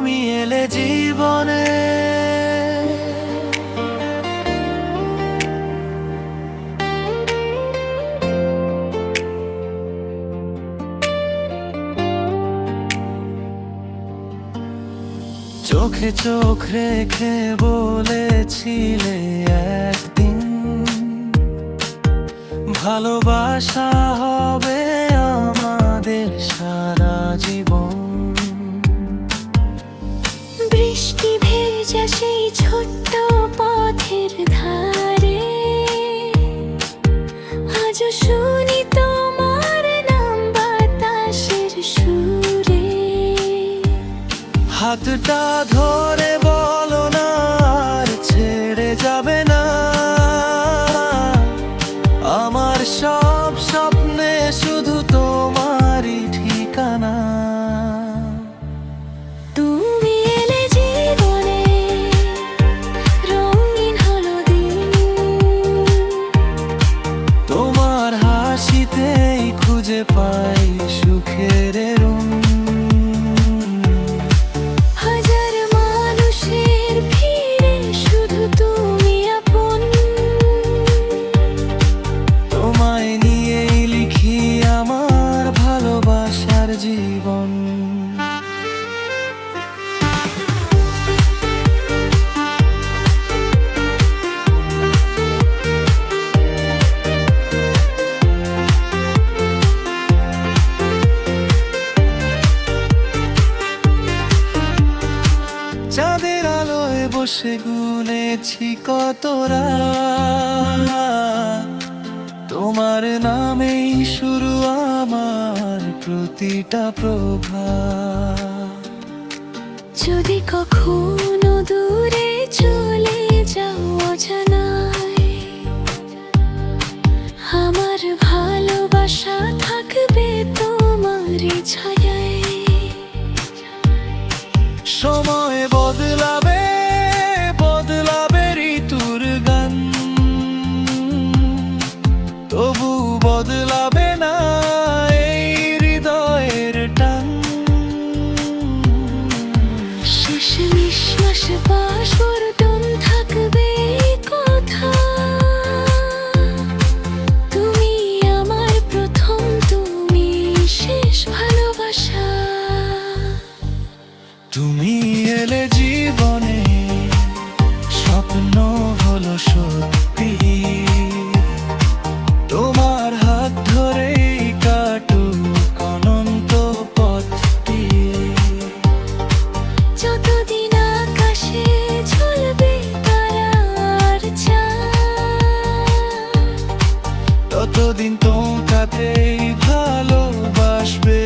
তুমি এলে জীবনে। চোখে চোখ রেখে বলেছিলে একদিন ভালোবাসা হবে আমাদের সারা জীবন। বৃষ্টি ভেজা সেই ছোট্ট পথের ধারে আজও শুনি তোমার নাম বাতাসের সুরে। হাতটা ধরে বলো না আর ছেড়ে যাবে না। আমার সব স্বপ্নে শুধু তোমারই ঠিকানা। তুমি এলে জীবনে, রঙিন হলো দিন। তোমার হাসিতেই খুঁজে পাই সুখের রুম। হাজার মানুষের ভিড়ে শুধু তুমি আপন। তোমায় নিয়েই লিখি আমার ভালোবাসার জীবন। চাঁদের আলোয় বসে গুনেছি কত রাত, তোমার নামেই শুরু আমার প্রতিটা প্রভাত। যদি কখনো দূরে চলে যাও অজানায়, আমার ভালোবাসা থাকবে তোমারই ছায়ায়। সময় বদলাবে, বদলাবে ঋতুর গান, তবু বদলাবে না এই হৃদয়ের টান। শেষ নিঃশ্বাস বাসরদম থাকবে কথা। তুমি আমার প্রথম, তুমি শেষ ভালোবাসা। তুমি এলে জীবনে, স্বপ্ন হলো সত্যি। তোমার হাত ধরেই কাটুক অনন্ত পথটি। যতদিন আকাশে ঝুলবে তারার চাঁদ, ততদিন তোমাকেই ভালোবাসবে